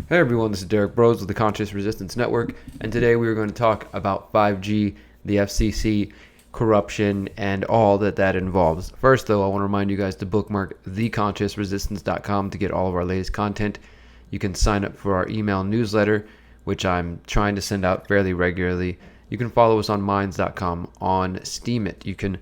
Hey everyone, this is Derrick Broze with the Conscious Resistance Network, and today we are going to talk about 5G, the FCC, corruption, and all that involves. First, though, I want to remind you guys to bookmark theconsciousresistance.com to get all of our latest content. You can sign up for our email newsletter, which I'm trying to send out fairly regularly. You can follow us on minds.com, on Steemit. You can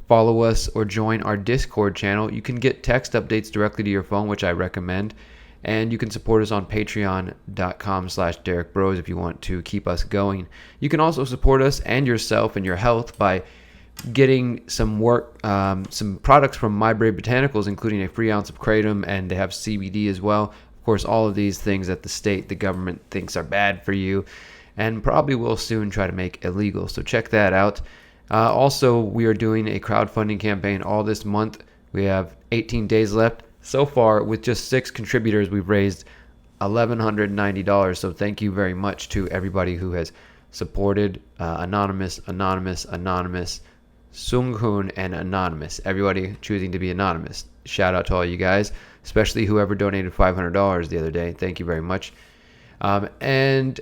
follow us or join our Discord channel. You can get text updates directly to your phone, which I recommend. And you can support us on patreon.com/Derrick Broze if you want to keep us going. You can also support us and yourself and your health by getting some products from My Brave Botanicals, including a free ounce of kratom, and they have CBD as well. Of course, all of these things that the government thinks are bad for you and probably will soon try to make illegal. So check that out. Also, we are doing a crowdfunding campaign all this month. We have 18 days left. So far, with just 6 contributors, we've raised $1,190. So thank you very much to everybody who has supported Anonymous, Sunghoon, and Anonymous. Everybody choosing to be anonymous. Shout out to all you guys, especially whoever donated $500 the other day. Thank you very much. And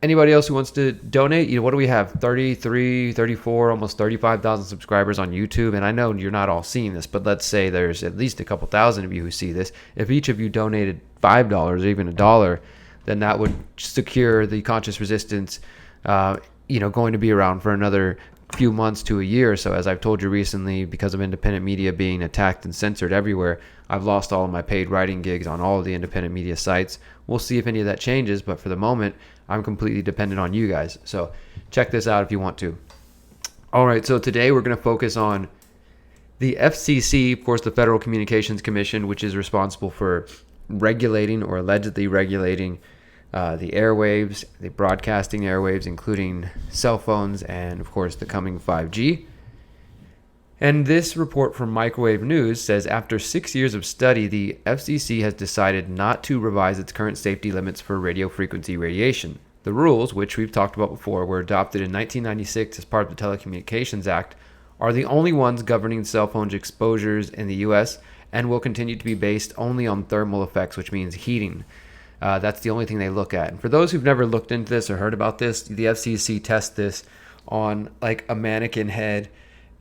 anybody else who wants to donate, what do we have? 33, 34, almost 35,000 subscribers on YouTube. And I know you're not all seeing this, but let's say there's at least a couple thousand of you who see this. If each of you donated $5 or even $1, then that would secure the Conscious Resistance, going to be around for another few months to a year. So as I've told you recently, because of independent media being attacked and censored everywhere, I've lost all of my paid writing gigs on all of the independent media sites. We'll see if any of that changes, but for the moment, I'm completely dependent on you guys. So check this out if you want to. All right, so today we're going to focus on the FCC, of course, the Federal Communications Commission, which is responsible for regulating or allegedly regulating the airwaves, the broadcasting airwaves, including cell phones and, of course, the coming 5G. And this report from Microwave News says after 6 years of study, the FCC has decided not to revise its current safety limits for radio frequency radiation. The rules, which we've talked about before, were adopted in 1996 as part of the Telecommunications Act, are the only ones governing cell phone exposures in the U.S. and will continue to be based only on thermal effects, which means heating. That's the only thing they look at. And for those who've never looked into this or heard about this, the FCC tests this on like a mannequin head,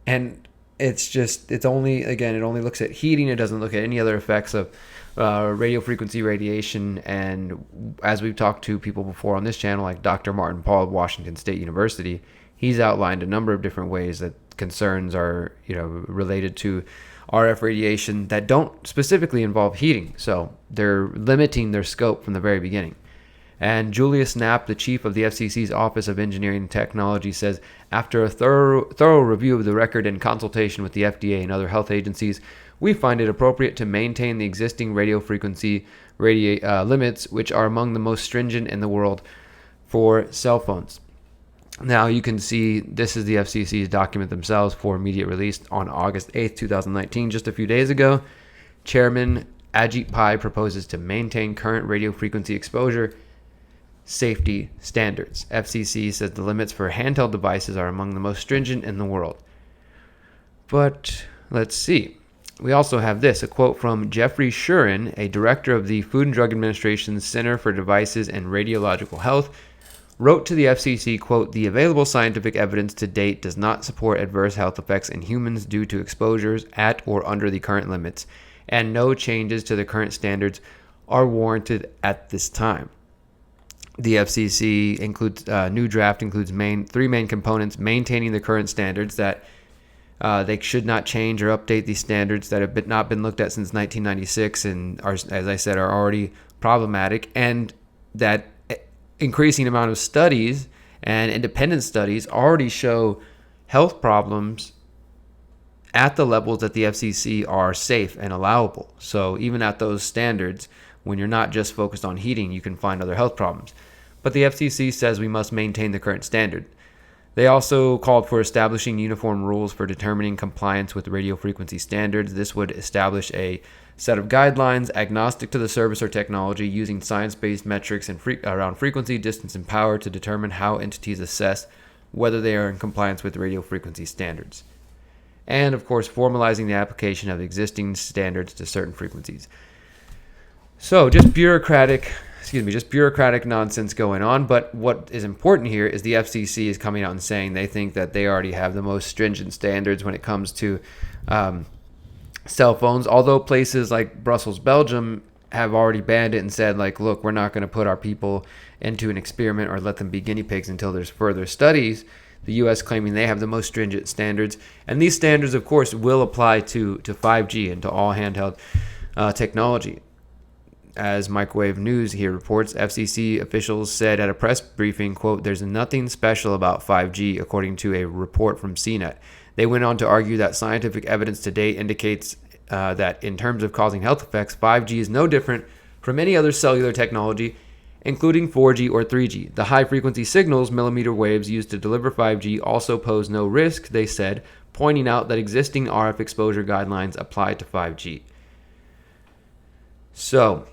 and it only looks at heating. It doesn't look at any other effects of radio frequency radiation. And as we've talked to people before on this channel, like Dr. Martin Paul of Washington State University, he's outlined a number of different ways that concerns are, related to RF radiation that don't specifically involve heating. So they're limiting their scope from the very beginning. And Julius Knapp, the chief of the FCC's Office of Engineering and Technology, says, after a thorough review of the record and consultation with the FDA and other health agencies, we find it appropriate to maintain the existing radio frequency limits, which are among the most stringent in the world for cell phones. Now, you can see this is the FCC's document themselves for immediate release on August 8th, 2019, just a few days ago. Chairman Ajit Pai proposes to maintain current radio frequency exposure safety standards. FCC says the limits for handheld devices are among the most stringent in the world. But let's see. We also have this, a quote from Jeffrey Shurin, a director of the Food and Drug Administration's Center for Devices and Radiological Health, wrote to the FCC, quote, the available scientific evidence to date does not support adverse health effects in humans due to exposures at or under the current limits, and no changes to the current standards are warranted at this time. The FCC new draft includes three main components: maintaining the current standards, that they should not change or update these standards that have not been looked at since 1996 and are, as I said, are already problematic, and that increasing amount of studies and independent studies already show health problems at the levels that the FCC are safe and allowable. So even at those standards, when you're not just focused on heating, you can find other health problems. But the FCC says we must maintain the current standard. They also called for establishing uniform rules for determining compliance with radio frequency standards. This would establish a set of guidelines agnostic to the service or technology, using science-based metrics and around frequency, distance, and power to determine how entities assess whether they are in compliance with radio frequency standards. And, of course, formalizing the application of existing standards to certain frequencies. So, just bureaucratic just bureaucratic nonsense going on. But what is important here is the FCC is coming out and saying they think that they already have the most stringent standards when it comes to cell phones, although places like Brussels, Belgium have already banned it and said, like, look, we're not going to put our people into an experiment or let them be guinea pigs until there's further studies. The U.S. claiming they have the most stringent standards. And these standards, of course, will apply to 5G and to all handheld technology. As Microwave News here reports, FCC officials said at a press briefing, quote, "There's nothing special about 5G, according to a report from CNET." They went on to argue that scientific evidence to date indicates that in terms of causing health effects, 5G is no different from any other cellular technology, including 4G or 3G. The high-frequency signals, millimeter waves used to deliver 5G, also pose no risk, they said, pointing out that existing RF exposure guidelines apply to 5G. So,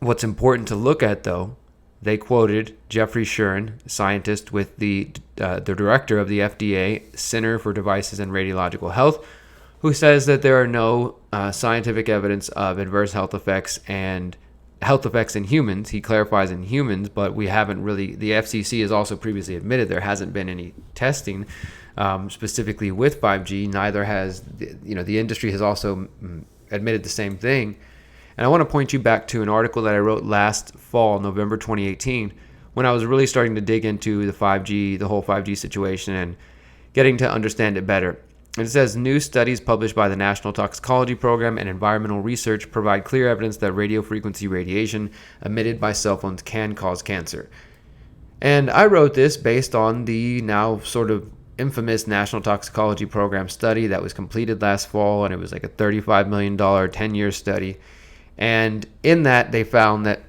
what's important to look at, though, they quoted Jeffrey Shuren, scientist with the director of the FDA Center for Devices and Radiological Health, who says that there are no scientific evidence of adverse health effects and health effects in humans. He clarifies in humans, but we haven't really. The FCC has also previously admitted there hasn't been any testing specifically with 5G. Neither has the industry has also admitted the same thing. And I want to point you back to an article that I wrote last fall, November 2018, when I was really starting to dig into the whole 5G situation and getting to understand it better. And it says, new studies published by the National Toxicology Program and Environmental Research provide clear evidence that radio frequency radiation emitted by cell phones can cause cancer. And I wrote this based on the now sort of infamous National Toxicology Program study that was completed last fall, and it was like a $35 million 10-year study. And in that, they found that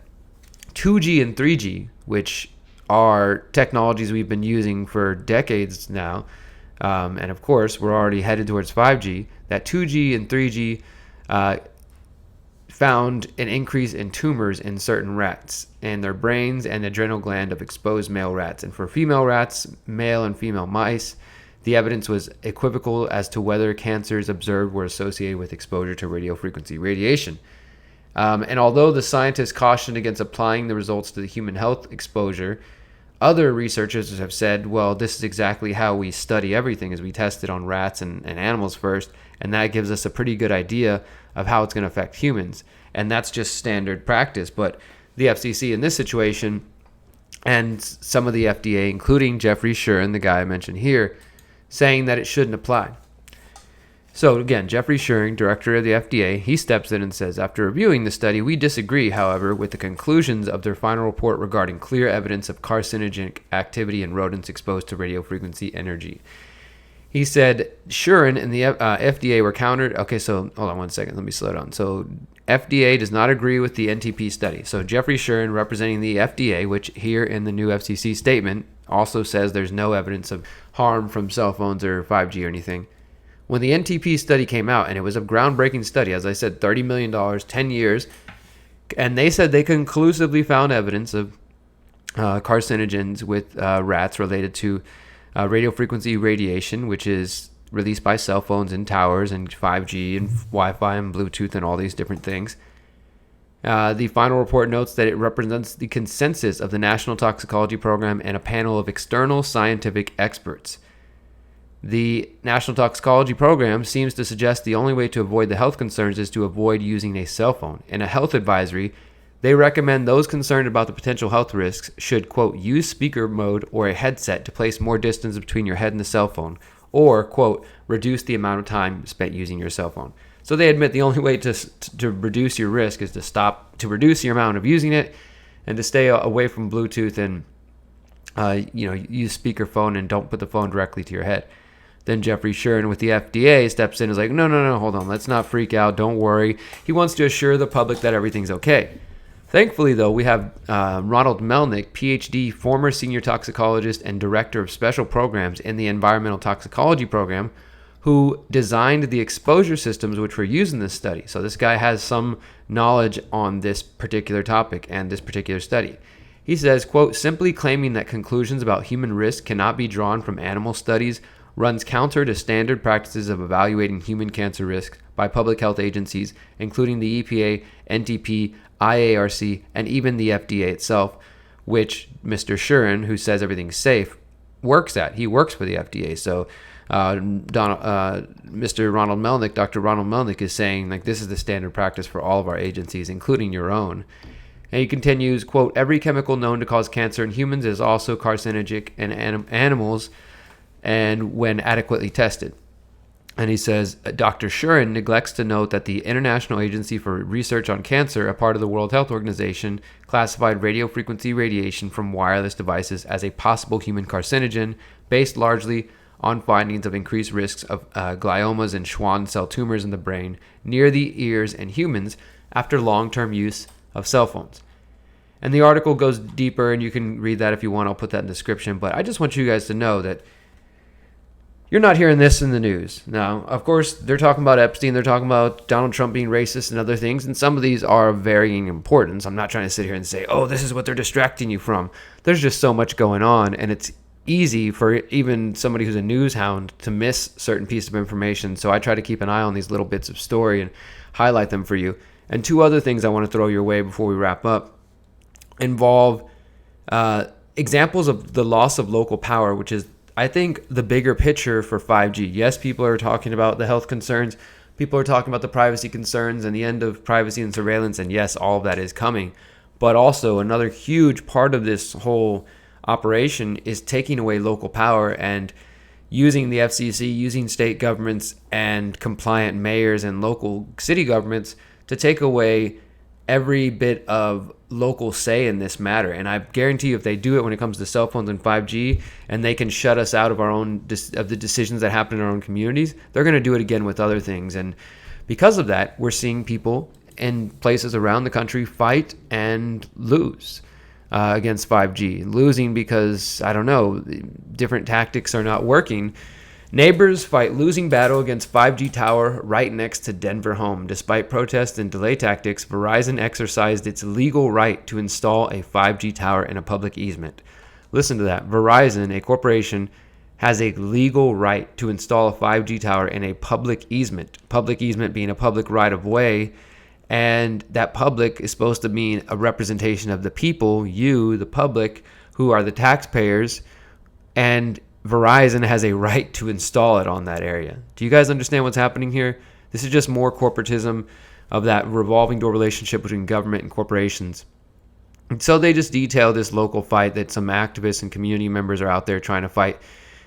2G and 3G, which are technologies we've been using for decades now, and of course, we're already headed towards 5G, that 2G and 3G found an increase in tumors in certain rats and their brains and adrenal gland of exposed male rats. And for female rats, male and female mice, the evidence was equivocal as to whether cancers observed were associated with exposure to radiofrequency radiation. And although the scientists cautioned against applying the results to the human health exposure, other researchers have said, well, this is exactly how we study everything, is we test it on rats and animals first, and that gives us a pretty good idea of how it's going to affect humans. And that's just standard practice. But the FCC in this situation, and some of the FDA, including Jeffrey Shuren, the guy I mentioned here, saying that it shouldn't apply. So again, Jeffrey Shuren, director of the FDA, he steps in and says, after reviewing the study, we disagree, however, with the conclusions of their final report regarding clear evidence of carcinogenic activity in rodents exposed to radiofrequency energy. He said Shuren and the FDA were countered. Okay, so hold on one second. Let me slow down. So FDA does not agree with the NTP study. So Jeffrey Shuren, representing the FDA, which here in the new FCC statement also says there's no evidence of harm from cell phones or 5G or anything. When the NTP study came out, and it was a groundbreaking study, as I said, $30 million, 10 years, and they said they conclusively found evidence of carcinogens with rats related to radiofrequency radiation, which is released by cell phones and towers and 5G and Wi-Fi and Bluetooth and all these different things. The final report notes that it represents the consensus of the National Toxicology Program and a panel of external scientific experts. The National Toxicology Program seems to suggest the only way to avoid the health concerns is to avoid using a cell phone. In a health advisory, they recommend those concerned about the potential health risks should, quote, use speaker mode or a headset to place more distance between your head and the cell phone, or, quote, reduce the amount of time spent using your cell phone. So they admit the only way to reduce your risk is to reduce your amount of using it and to stay away from Bluetooth and, use speakerphone and don't put the phone directly to your head. Then Jeffrey Shuren with the FDA steps in and is like, no, hold on. Let's not freak out. Don't worry. He wants to assure the public that everything's okay. Thankfully, though, we have Ronald Melnick, PhD, former senior toxicologist and director of special programs in the Environmental Toxicology Program, who designed the exposure systems which were used in this study. So this guy has some knowledge on this particular topic and this particular study. He says, quote, simply claiming that conclusions about human risk cannot be drawn from animal studies runs counter to standard practices of evaluating human cancer risk by public health agencies, including the EPA, NTP, IARC, and even the FDA itself, which Mr. Shurin, who says everything's safe, works at. He works for the FDA. So Mr. Ronald Melnick, Dr. Ronald Melnick is saying, like, this is the standard practice for all of our agencies, including your own. And he continues, quote, every chemical known to cause cancer in humans is also carcinogenic in animals and when adequately tested. And he says, Dr. Shurin neglects to note that the International Agency for Research on Cancer, a part of the World Health Organization, classified radiofrequency radiation from wireless devices as a possible human carcinogen based largely on findings of increased risks of gliomas and Schwann cell tumors in the brain, near the ears, and humans after long-term use of cell phones. And the article goes deeper, and you can read that if you want. I'll put that in the description. But I just want you guys to know that you're not hearing this in the news. Now, of course, they're talking about Epstein. They're talking about Donald Trump being racist and other things. And some of these are of varying importance. I'm not trying to sit here and say, oh, this is what they're distracting you from. There's just so much going on. And it's easy for even somebody who's a news hound to miss certain pieces of information. So I try to keep an eye on these little bits of story and highlight them for you. And two other things I want to throw your way before we wrap up involve examples of the loss of local power, which is, I think, the bigger picture for 5G. Yes, people are talking about the health concerns. People are talking about the privacy concerns and the end of privacy and surveillance. And yes, all of that is coming. But also another huge part of this whole operation is taking away local power and using the FCC, using state governments and compliant mayors and local city governments to take away every bit of local say in this matter. And I guarantee you, if they do it when it comes to cell phones and 5G, and they can shut us out of our own of the decisions that happen in our own communities, they're going to do it again with other things. And because of that, we're seeing people in places around the country fight and lose against 5G, losing because, I don't know, different tactics are not working. Neighbors fight losing battle against 5G tower right next to Denver home. Despite protests and delay tactics, Verizon exercised its legal right to install a 5G tower in a public easement. Listen to that. Verizon, a corporation, has a legal right to install a 5G tower in a public easement. Public easement being a public right of way. And that public is supposed to mean a representation of the people, you, the public, who are the taxpayers. And Verizon has a right to install it on that area. Do you guys understand what's happening here? This is just more corporatism of that revolving door relationship between government and corporations. And so they just detail this local fight that some activists and community members are out there trying to fight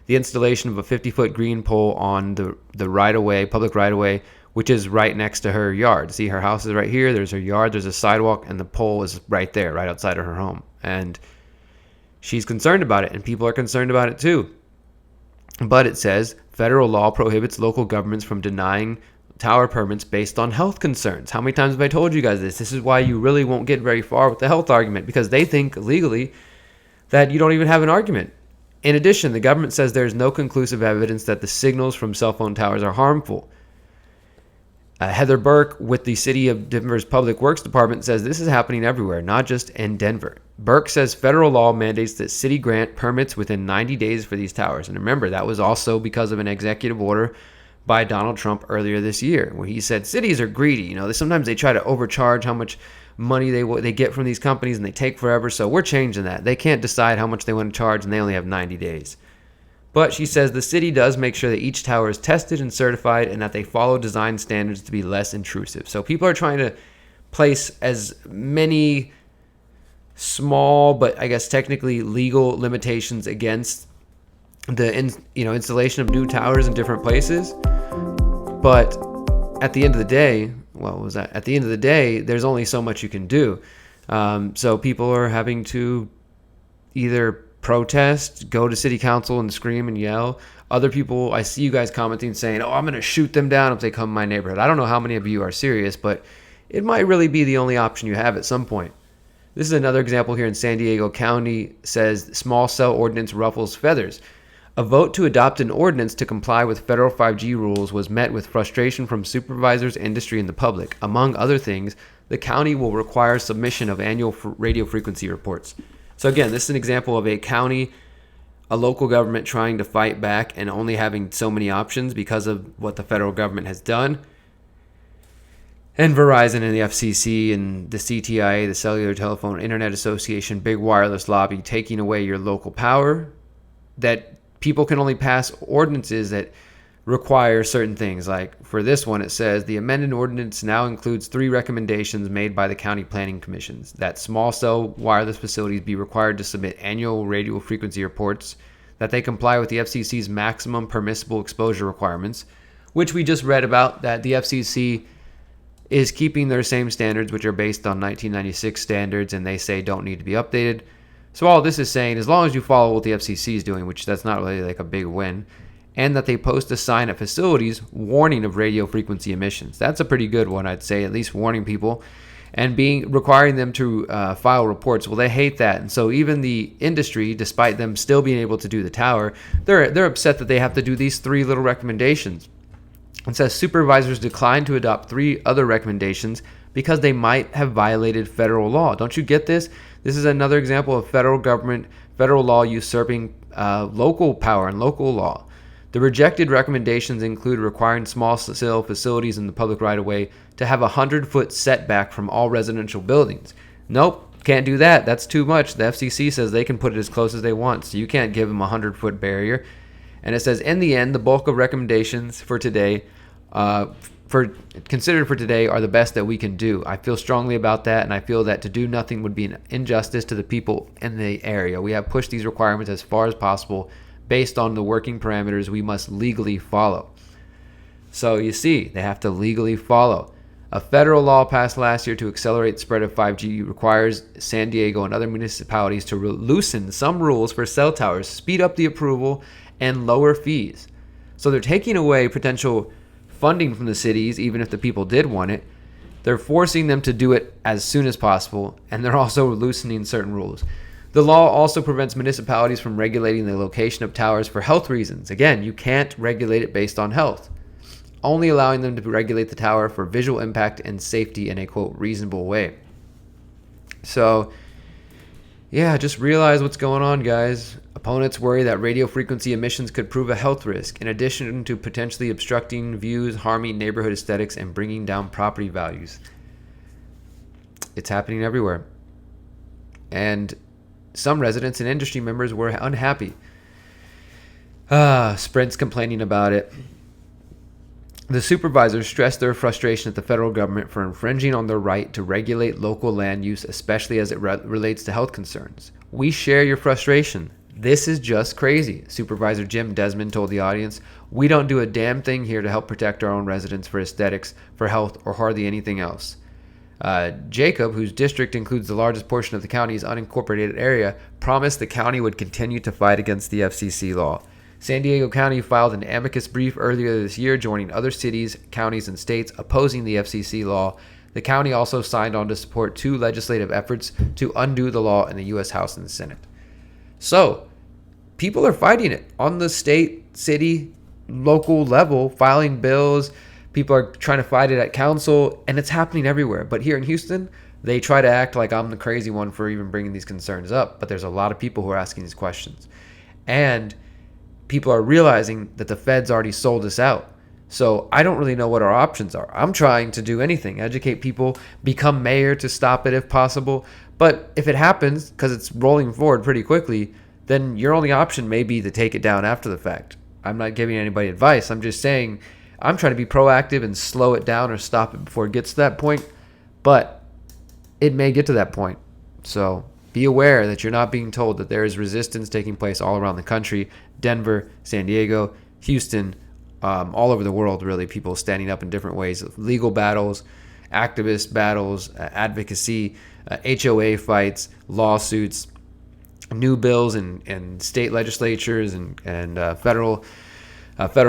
the installation of a 50-foot green pole on the right-of-way, public right-of-way, which is right next to her yard. See, her house is right here. There's her yard. There's a sidewalk, and the pole is right there, right outside of her home. And she's concerned about it, and people are concerned about it too. But it says federal law prohibits local governments from denying tower permits based on health concerns. How many times have I told you guys this? This is why you really won't get very far with the health argument, because they think legally that you don't even have an argument. In addition, the government says there is no conclusive evidence that the signals from cell phone towers are harmful. Heather Burke with the City of Denver's Public Works Department says this is happening everywhere, not just in Denver. Burke says federal law mandates that city grant permits within 90 days for these towers. And remember, that was also because of an executive order by Donald Trump earlier this year, where he said cities are greedy. You know, sometimes they try to overcharge how much money they get from these companies, and they take forever. So we're changing that. They can't decide how much they want to charge, and they only have 90 days. But she says the city does make sure that each tower is tested and certified and that they follow design standards to be less intrusive. So people are trying to place as many small, but I guess technically legal limitations against the installation of new towers in different places. But at the end of the day, At the end of the day, there's only so much you can do. So people are having to either protest, go to city council and scream and yell. Other people, I see you guys commenting saying, oh, I'm going to shoot them down if they come in my neighborhood. I don't know how many of you are serious, but it might really be the only option you have at some point. This is another example here in San Diego County. Says small cell ordinance ruffles feathers. A vote to adopt an ordinance to comply with federal 5G rules was met with frustration from supervisors, industry, and the public. Among other things, the county will require submission of annual radio frequency reports. So again, this is an example of a county a local government trying to fight back and only having so many options because of what the federal government has done, and Verizon and the FCC and the CTIA, the Cellular Telephone Internet Association, big wireless lobby, taking away your local power, that people can only pass ordinances that require certain things. Like for this one, it says the amended ordinance now includes 3 recommendations made by the county planning commissions: that small cell wireless facilities be required to submit annual radio frequency reports, that they comply with the FCC's maximum permissible exposure requirements, which we just read about, that the FCC is keeping their same standards, which are based on 1996 standards, and they say don't need to be updated. So all this is saying, as long as you follow what the FCC is doing, which that's not really like a big win, and that they post a sign at facilities warning of radio frequency emissions. That's a pretty good one, I'd say, at least warning people, and requiring them to file reports. Well, they hate that, and so even the industry, despite them still being able to do the tower, they're upset that they have to do these 3 little recommendations. It says supervisors declined to adopt 3 other recommendations because they might have violated federal law. Don't you get this? This is another example of federal law usurping local power and local law. The rejected recommendations include requiring small cell facilities in the public right-of-way to have a 100-foot setback from all residential buildings. Nope, can't do that. That's too much. The FCC says they can put it as close as they want, so you can't give them a 100-foot barrier. And it says, in the end, the bulk of recommendations for today, considered for today, are the best that we can do. I feel strongly about that, and I feel that to do nothing would be an injustice to the people in the area. We have pushed these requirements as far as possible based on the working parameters we must legally follow. So you see, they have to legally follow. A federal law passed last year to accelerate the spread of 5G requires San Diego and other municipalities to loosen some rules for cell towers, speed up the approval, and lower fees. So they're taking away potential funding from the cities, even if the people did want it. They're forcing them to do it as soon as possible, and they're also loosening certain rules. The law also prevents municipalities from regulating the location of towers for health reasons. Again, you can't regulate it based on health, only allowing them to regulate the tower for visual impact and safety in a, quote, reasonable way. So, yeah, just realize what's going on, guys. Opponents worry that radio frequency emissions could prove a health risk, in addition to potentially obstructing views, harming neighborhood aesthetics, and bringing down property values. It's happening everywhere. And some residents and industry members were unhappy. Sprint's complaining about it. The supervisors stressed their frustration at the federal government for infringing on their right to regulate local land use, especially as it relates to health concerns. We share your frustration. This is just crazy, Supervisor Jim Desmond told the audience. We don't do a damn thing here to help protect our own residents for aesthetics, for health, or hardly anything else. Jacob, whose district includes the largest portion of the county's unincorporated area, promised the county would continue to fight against the FCC law. San Diego County filed an amicus brief earlier this year, joining other cities, counties, and states opposing the FCC law. The county also signed on to support 2 legislative efforts to undo the law in the U.S. House and the Senate. So, people are fighting it on the state, city, local level, filing bills. People are trying to fight it at council, and it's happening everywhere. But here in Houston, they try to act like I'm the crazy one for even bringing these concerns up. But there's a lot of people who are asking these questions. And people are realizing that the Fed's already sold us out. So I don't really know what our options are. I'm trying to do anything, educate people, become mayor to stop it if possible. But if it happens, because it's rolling forward pretty quickly, then your only option may be to take it down after the fact. I'm not giving anybody advice. I'm just saying I'm trying to be proactive and slow it down or stop it before it gets to that point. But it may get to that point. So be aware that you're not being told that there is resistance taking place all around the country. Denver, San Diego, Houston, all over the world, really, people standing up in different ways. Legal battles, activist battles, advocacy, HOA fights, lawsuits, new bills in state legislatures and federal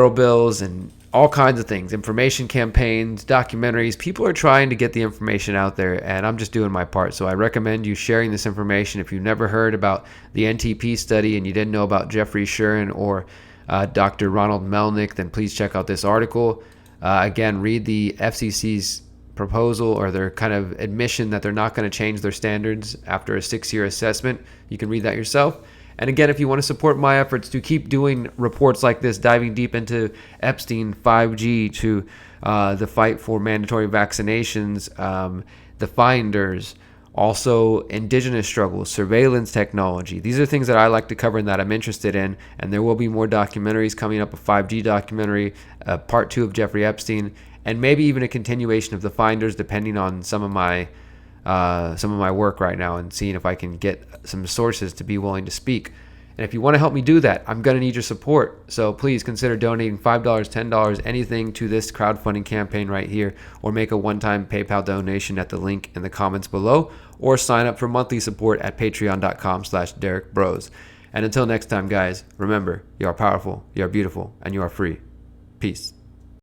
bills, and all kinds of things, information campaigns, documentaries. People are trying to get the information out there, and I'm just doing my part. So I recommend you sharing this information. If you've never heard about the NTP study and you didn't know about Jeffrey Shuren or Dr. Ronald Melnick, then please check out this article. Again, read the FCC's proposal or their kind of admission that they're not going to change their standards after a 6-year assessment. You can read that yourself. And again, if you want to support my efforts to keep doing reports like this, diving deep into Epstein, 5G, to the fight for mandatory vaccinations, the finders, also indigenous struggles, surveillance technology. These are things that I like to cover and that I'm interested in. And there will be more documentaries coming up, a 5G documentary, part 2 of Jeffrey Epstein, and maybe even a continuation of the finders, depending on some of my work right now and seeing if I can get some sources to be willing to speak. And if you want to help me do that, I'm going to need your support. So please consider donating $5, $10, anything to this crowdfunding campaign right here, or make a one-time PayPal donation at the link in the comments below, or sign up for monthly support at patreon.com/Derrick Broze. And until next time, guys, remember, you are powerful, you are beautiful, and you are free. Peace.